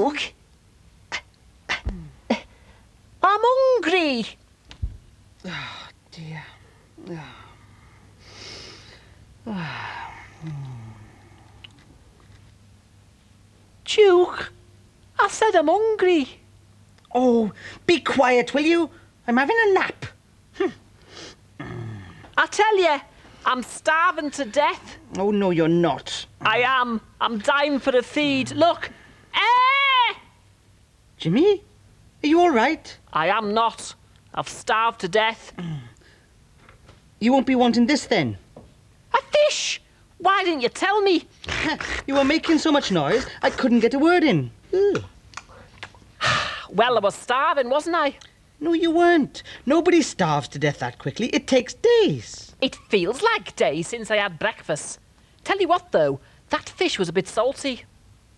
Duke? I'm hungry. Oh, dear. Duke, I said I'm hungry. Oh, be quiet, will you? I'm having a nap. I tell you, I'm starving to death. Oh, no, you're not. I am. I'm dying for a feed. Look. Eh! Jimmy, are you all right? I am not. I've starved to death. You won't be wanting this then? A fish! Why didn't you tell me? You were making so much noise, I couldn't get a word in. Ugh. Well, I was starving, wasn't I? No, you weren't. Nobody starves to death that quickly. It takes days. It feels like days since I had breakfast. Tell you what, though, that fish was a bit salty.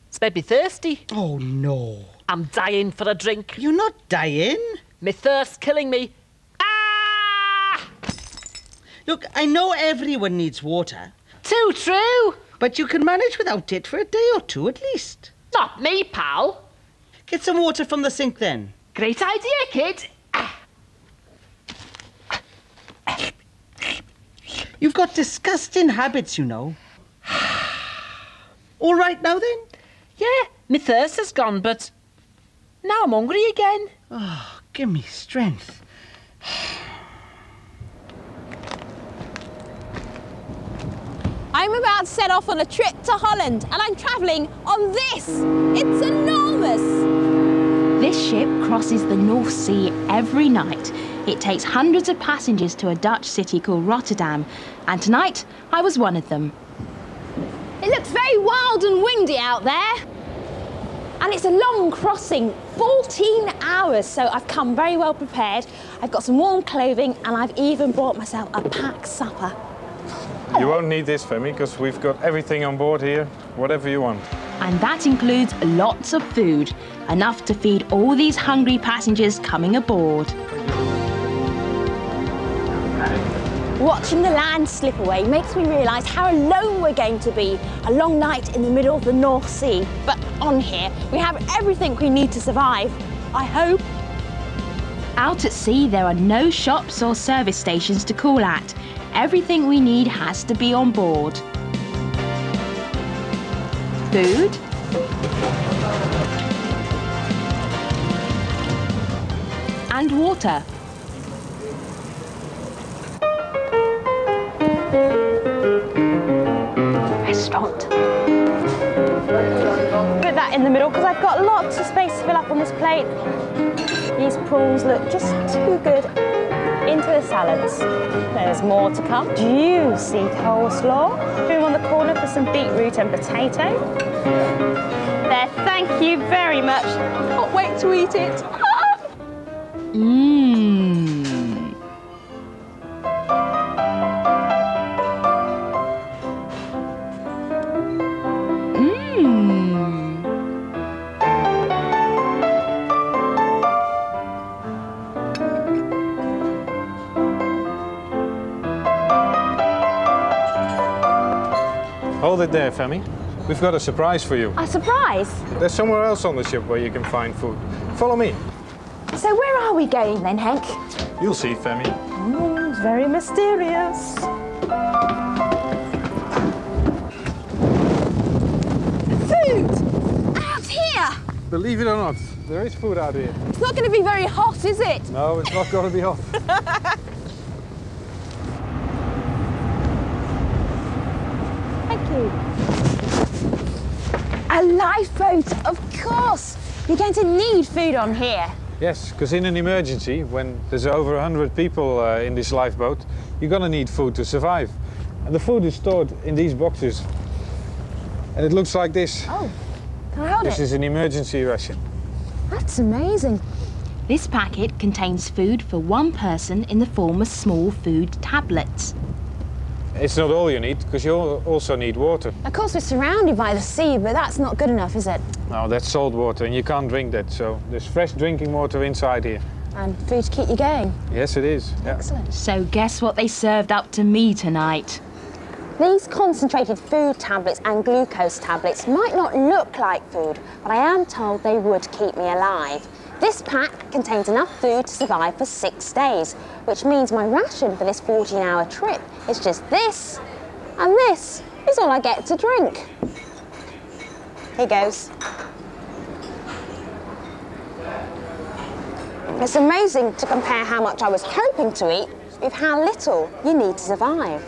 It's made me thirsty. Oh, no. I'm dying for a drink. You're not dying. My thirst's killing me. Ah! Look, I know everyone needs water. Too true. But you can manage without it for a day or two at least. Not me, pal. Get some water from the sink then. Great idea, kid. You've got disgusting habits, you know. All right now then? Yeah, my thirst has gone, but now I'm hungry again. Oh, give me strength. I'm about to set off on a trip to Holland and I'm travelling on this. It's enormous. This ship crosses the North Sea every night. It takes hundreds of passengers to a Dutch city called Rotterdam, and tonight I was one of them. It looks very wild and windy out there. And it's a long crossing, 14 hours, so I've come very well prepared. I've got some warm clothing and I've even bought myself a packed supper. You won't need this, Femi, because we've got everything on board here, whatever you want. And that includes lots of food, enough to feed all these hungry passengers coming aboard. Watching the land slip away makes me realise how alone we're going to be. A long night in the middle of the North Sea. But on here, we have everything we need to survive. I hope. Out at sea, there are no shops or service stations to call at. Everything we need has to be on board. Food. And water. Restaurant. Put that in the middle because I've got lots of space to fill up on this plate. These prawns look just too good. Into the salads. There's more to come. Juicy coleslaw. Room on the corner for some beetroot and potato. There, thank you very much. Can't wait to eat it. Mmm. Hold it there, Femi. We've got a surprise for you. A surprise? There's somewhere else on the ship where you can find food. Follow me. So where are we going then, Henk? You'll see, Femi. It's very mysterious. Food! Out here! Believe it or not, there is food out here. It's not going to be very hot, is it? No, it's not going to be hot. Thank you. A lifeboat, of course. You're going to need food on here. Yes, because in an emergency, when there's over 100 people in this lifeboat, you're going to need food to survive. And the food is stored in these boxes. And it looks like this. Oh, can I hold This it? is an emergency ration. That's amazing. This packet contains food for one person in the form of small food tablets. It's not all you need, because you also need water. Of course, we're surrounded by the sea, but that's not good enough, is it? No, that's salt water, and you can't drink that, so there's fresh drinking water inside here. And food to keep you going. Yes, it is. Yeah. Excellent. So guess what they served up to me tonight? These concentrated food tablets and glucose tablets might not look like food, but I am told they would keep me alive. This pack contains enough food to survive for 6 days, which means my ration for this 14-hour trip is just this, and this is all I get to drink. Here goes. It's amazing to compare how much I was hoping to eat with how little you need to survive.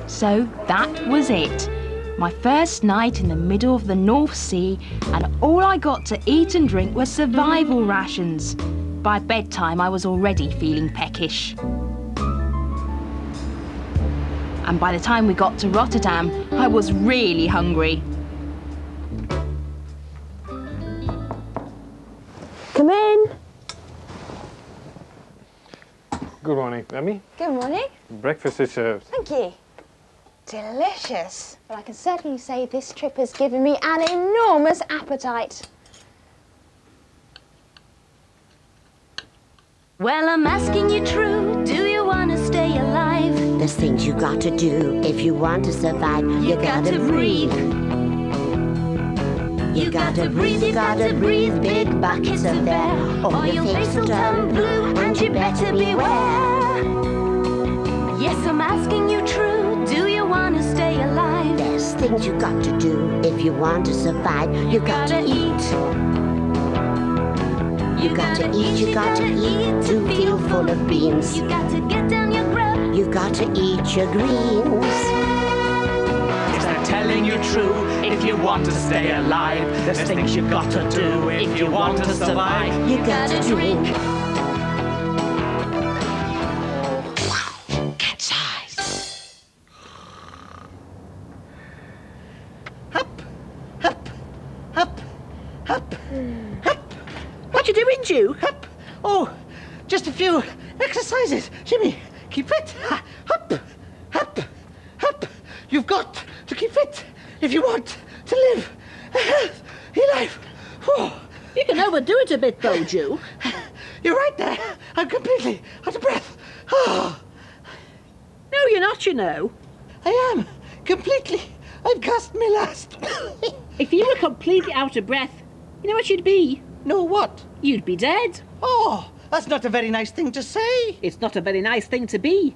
So that was it. My first night in the middle of the North Sea, and all I got to eat and drink were survival rations. By bedtime, I was already feeling peckish. And by the time we got to Rotterdam, I was really hungry. Come in. Good morning, Emmy. Good morning. Breakfast is served. Thank you. Delicious. Well, I can certainly say this trip has given me an enormous appetite. Well, I'm asking you true, do you want to stay alive? There's things you got to do if you want to survive. You gotta breathe. You gotta breathe, you gotta breathe. Big buckets of air, or your face will turn blue, and you better beware. Yes, I'm asking you true, do you want to stay alive? There's things you got to do if you want to survive. You gotta eat. You gotta eat, you gotta eat to feel full of beans. You got to get down your grub. You gotta eat your greens. Is that telling you true? If you want to stay alive, there's things you gotta do if you want to survive. You gotta drink. Cat's eyes. Up, up, up, up, up. What you doing, Jew? Up. Oh, just a few exercises. Jimmy, keep fit. Up, up, up. You've got to keep fit if you want to live a healthy life. Oh. You can overdo it a bit, though, Jew. You're right there. I'm completely out of breath. Oh. No, you're not, you know. I am. Completely. I've gasped me last. If you were completely out of breath, you know what you'd be? No, what? You'd be dead. Oh, that's not a very nice thing to say. It's not a very nice thing to be.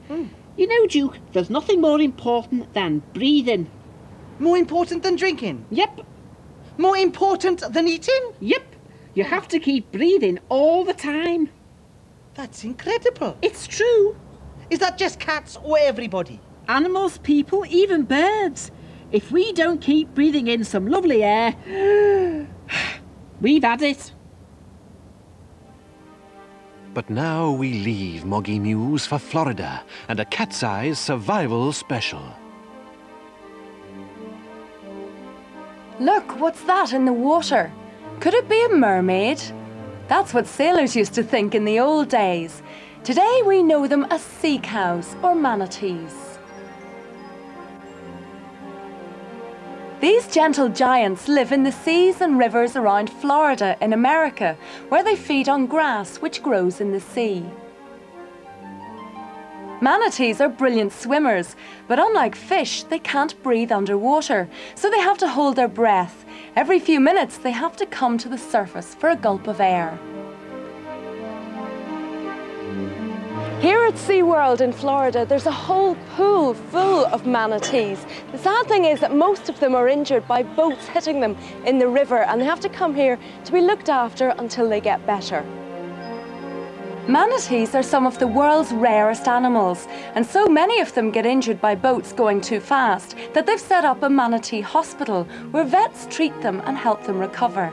You know, Duke, there's nothing more important than breathing. More important than drinking? Yep. More important than eating? Yep. You have to keep breathing all the time. That's incredible. It's true. Is that just cats or everybody? Animals, people, even birds. If we don't keep breathing in some lovely air, we've had it. But now we leave Moggy Mews for Florida and a Cat's Eyes survival special. Look, what's that in the water? Could it be a mermaid? That's what sailors used to think in the old days. Today we know them as sea cows or manatees. These gentle giants live in the seas and rivers around Florida in America, where they feed on grass which grows in the sea. Manatees are brilliant swimmers, but unlike fish, they can't breathe underwater, so they have to hold their breath. Every few minutes, they have to come to the surface for a gulp of air. Here at SeaWorld in Florida, there's a whole pool full of manatees. The sad thing is that most of them are injured by boats hitting them in the river, and they have to come here to be looked after until they get better. Manatees are some of the world's rarest animals, and so many of them get injured by boats going too fast that they've set up a manatee hospital where vets treat them and help them recover.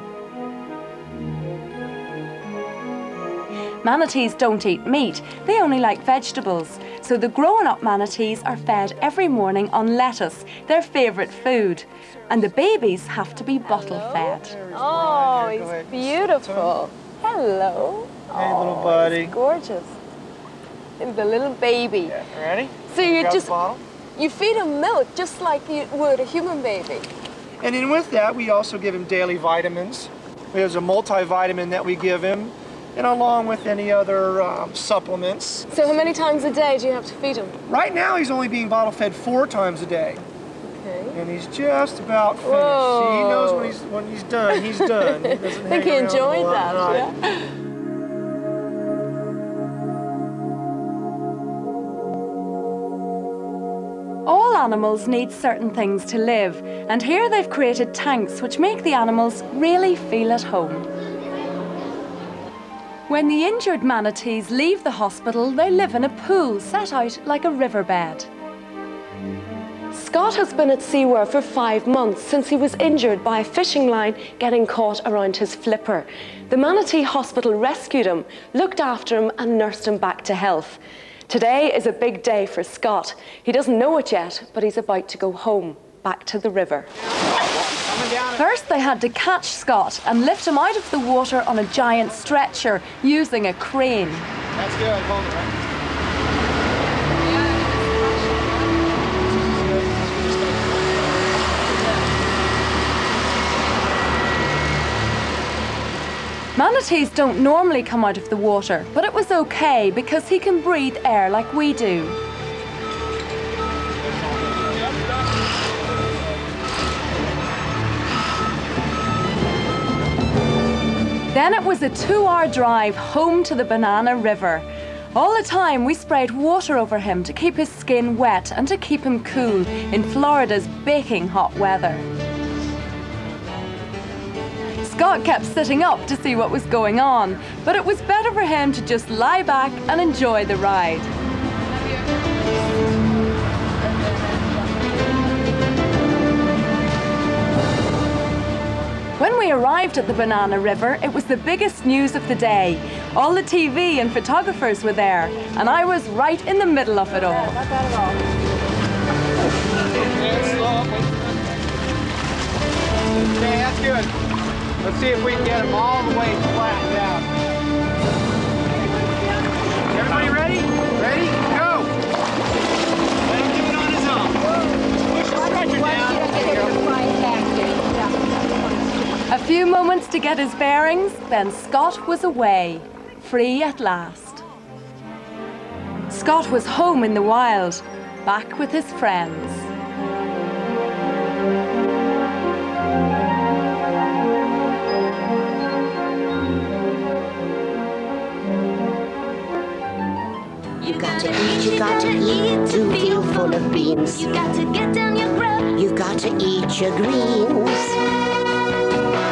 Manatees don't eat meat, they only like vegetables. So the grown-up manatees are fed every morning on lettuce, their favourite food. And the babies have to be bottle-fed. Oh, he's beautiful. Hello. Hey, little buddy. He's gorgeous. And the little baby. Yeah, ready? So you Grab just, the bottle. you feed him milk just like you would a human baby. And then with that, we also give him daily vitamins. There's a multivitamin that we give him. and along with any other supplements. So how many times a day do you have to feed him? Right now he's only being bottle fed 4 times a day. Okay. And he's just about finished. Whoa. See, he knows when he's done, he's done. He doesn't I think he hang around enjoyed a lot. that, Right. yeah. All animals need certain things to live, and here they've created tanks which make the animals really feel at home. When the injured manatees leave the hospital, they live in a pool set out like a riverbed. Scott has been at SeaWorld for 5 months since he was injured by a fishing line getting caught around his flipper. The Manatee Hospital rescued him, looked after him and nursed him back to health. Today is a big day for Scott. He doesn't know it yet, but he's about to go home, back to the river. First, they had to catch Scott and lift him out of the water on a giant stretcher using a crane. That's good. Hold it, right? Manatees don't normally come out of the water, but it was okay because he can breathe air like we do. Then it was a 2-hour drive home to the Banana River. All the time we sprayed water over him to keep his skin wet and to keep him cool in Florida's baking hot weather. Scott kept sitting up to see what was going on, but it was better for him to just lie back and enjoy the ride. When we arrived at the Banana River, it was the biggest news of the day. All the TV and photographers were there, and I was right in the middle of it all. Okay, that's good. Let's see if we can get him all the way flattened out. Everybody ready? Ready? Go! Let him do it on his own. Push the stretcher down. A few moments to get his bearings, then Scott was away, free at last. Scott was home in the wild, back with his friends. You got to eat to feel full of beans. You got to get down your grub. You got to eat your greens.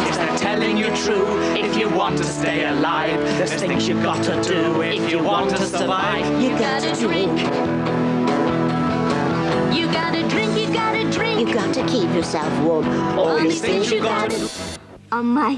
Is that telling you true? If you want to stay alive, there's things you got to do if you want to survive. You got to drink. You got to drink, you got to drink. You got to keep yourself warm. All these things you got to... On my